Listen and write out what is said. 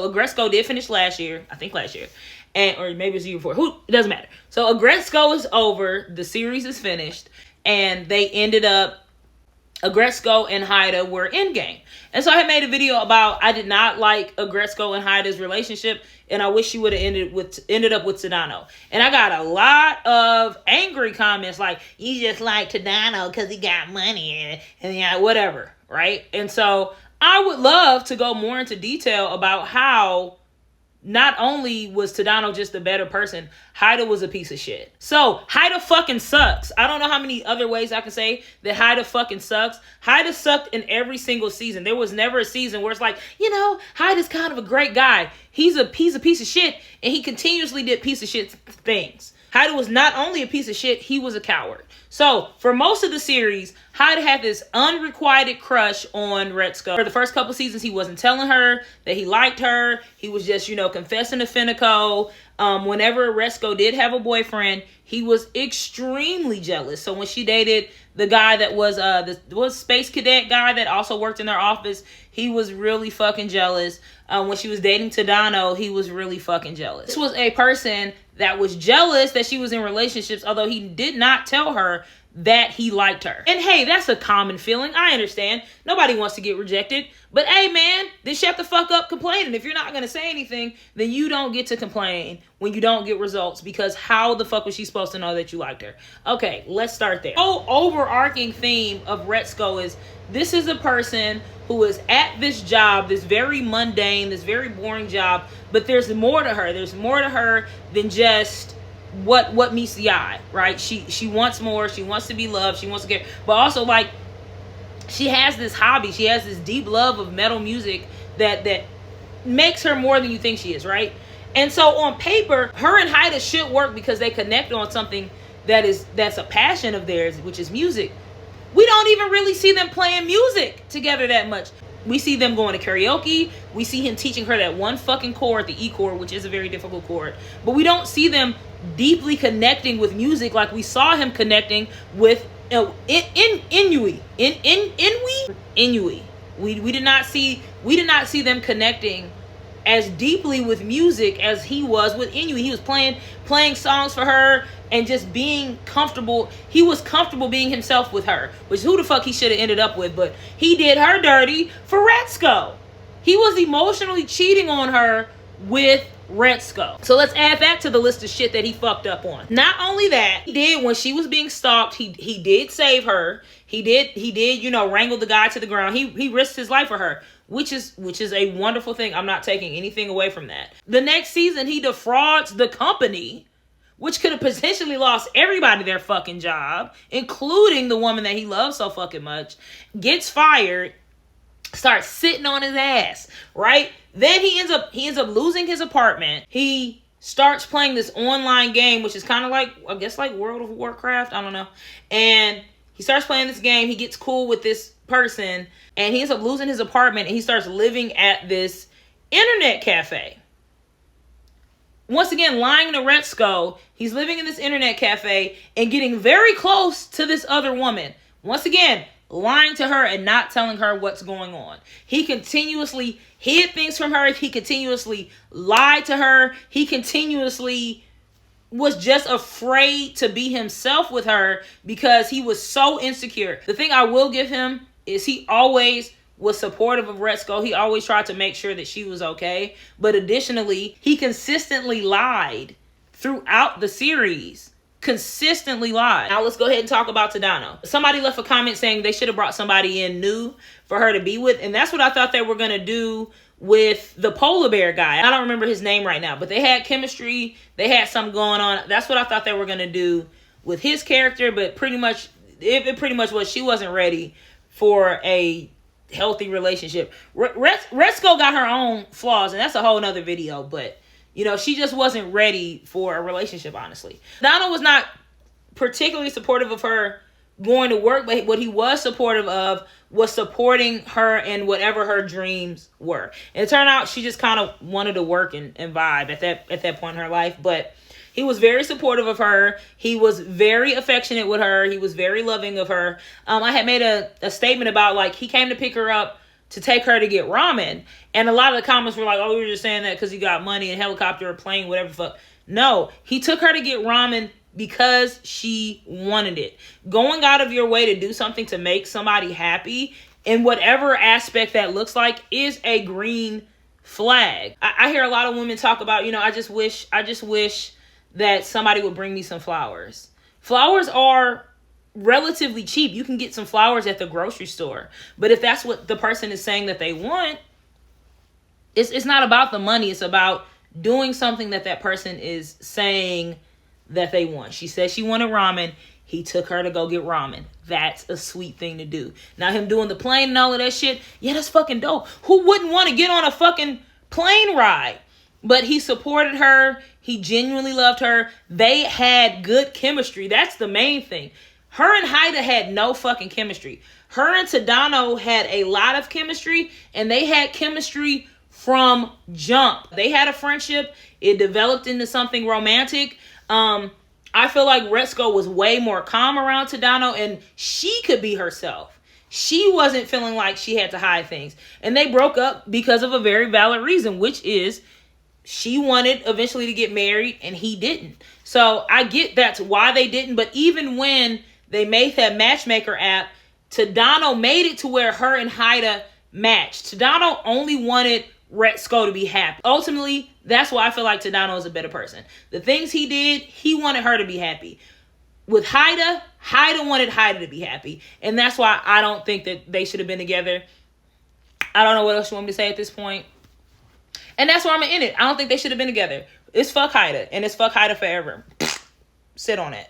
Aggretsuko did finish last year. I think last year. Or maybe it's the year before. It doesn't matter. So Aggretsuko is over. The series is finished. And they ended up, Aggretsuko and Haida were endgame. And so I had made a video about, I did not like Aggretsuko and Haida's relationship, and I wish she would have ended up with Tadano. And I got a lot of angry comments like, you just like Tadano because he got money and yeah, whatever, right? And so I would love to go more into detail about how not only was Tadano just a better person, Haida was a piece of shit. So Haida fucking sucks. I don't know how many other ways I can say that Haida fucking sucks. Haida sucked in every single season. There was never a season where it's like, you know, Haida's kind of a great guy. He's a piece of shit, and he continuously did piece of shit things. Haida was not only a piece of shit, he was a coward. So for most of the series, Haida had this unrequited crush on Aggretsuko. For the first couple seasons, he wasn't telling her that he liked her. He was just, you know, confessing to Finico. Whenever Aggretsuko did have a boyfriend, he was extremely jealous. So when she dated the guy that was space cadet guy that also worked in their office, he was really fucking jealous. When she was dating Tadano, he was really fucking jealous. This was a person that was jealous that she was in relationships, although he did not tell her that he liked her. And hey, that's a common feeling. I understand. Nobody wants to get rejected. But hey, man, then shut the fuck up complaining. If you're not going to say anything, then you don't get to complain when you don't get results, because how the fuck was she supposed to know that you liked her? Okay, let's start there. The whole overarching theme of Aggretsuko is this is a person who is at this job, this very mundane, this very boring job, but there's more to her. There's more to her than just what meets the eye, right? She wants more. She wants to be loved. She wants to get, but also like she has this hobby. She has this deep love of metal music that makes her more than you think she is, right? And so on paper, her and Haida should work because they connect on something that's a passion of theirs, which is music. We don't even really see them playing music together that much. We see them going to karaoke. We see him teaching her that one fucking chord, the E chord, which is a very difficult chord. But we don't see them deeply connecting with music like we saw him connecting with Inui. We did not see them connecting as deeply with music as he was with Inui. He was playing songs for her and just being comfortable. He was comfortable being himself with her, which who the fuck he should have ended up with, but he did her dirty for Aggretsuko. He was emotionally cheating on her with Aggretsuko. So let's add that to the list of shit that he fucked up on. Not only that, he did, when she was being stalked, he did save her. He did, you know, wrangle the guy to the ground. He risked his life for her, which is a wonderful thing. I'm not taking anything away from that. The next season, he defrauds the company, which could have potentially lost everybody their fucking job, including the woman that he loves so fucking much, gets fired, starts sitting on his ass, right? Then he ends up losing his apartment. He starts playing this online game, which is kind of like, I guess, like World of Warcraft. I don't know. And he starts playing this game. He gets cool with this person, and he ends up losing his apartment, and he starts living at this internet cafe. Once again, lying to Aggretsuko, he's living in this internet cafe and getting very close to this other woman. Once again, lying to her and not telling her what's going on. He continuously hid things from her. He continuously lied to her. He continuously was just afraid to be himself with her because he was so insecure. The thing I will give him is he always was supportive of Aggretsuko. He always tried to make sure that she was okay. But additionally, he consistently lied throughout the series. Consistently lied. Now let's go ahead and talk about Tadano. Somebody left a comment saying they should have brought somebody in new for her to be with. And that's what I thought they were going to do with the polar bear guy. I don't remember his name right now, but they had chemistry. They had something going on. That's what I thought they were going to do with his character. But pretty much, it pretty much was, she wasn't ready for a healthy relationship. Aggretsuko got her own flaws, and that's a whole nother video, but you know, she just wasn't ready for a relationship, honestly. Tadano was not particularly supportive of her going to work, but what he was supportive of was supporting her in whatever her dreams were. And it turned out she just kind of wanted to work and vibe at that point in her life, but he was very supportive of her. He was very affectionate with her. He was very loving of her. I had made a statement about, like, he came to pick her up to take her to get ramen. And a lot of the comments were like, oh, we were just saying that because he got money and helicopter or plane, whatever the fuck. No, he took her to get ramen because she wanted it. Going out of your way to do something to make somebody happy in whatever aspect that looks like is a green flag. I hear a lot of women talk about, I just wish that somebody would bring me some flowers. Flowers are relatively cheap. You can get some flowers at the grocery store. But if that's what the person is saying that they want, it's not about the money. It's about doing something that person is saying that they want. She said she wanted ramen. He took her to go get ramen. That's a sweet thing to do. Now him doing the plane and all of that shit, yeah, that's fucking dope. Who wouldn't want to get on a fucking plane ride? But he supported her. He genuinely loved her. They had good chemistry. That's the main thing. Her and Haida had no fucking chemistry. Her and Tadano had a lot of chemistry, and they had chemistry from jump. They had a friendship. It developed into something romantic. I feel like Aggretsuko was way more calm around Tadano, and she could be herself. She wasn't feeling like she had to hide things. And they broke up because of a very valid reason, which is she wanted eventually to get married and he didn't. So I get that's why they didn't. But even when they made that matchmaker app, Tadano made it to where her and Haida matched. Tadano only wanted Aggretsuko to be happy. Ultimately, that's why I feel like Tadano is a better person. The things he did, he wanted her to be happy. With Haida, Haida wanted Haida to be happy. And that's why I don't think that they should have been together. I don't know what else you want me to say at this point. And that's why I'm going to end it. I don't think they should have been together. It's fuck Haida. And it's fuck Haida forever. Sit on it.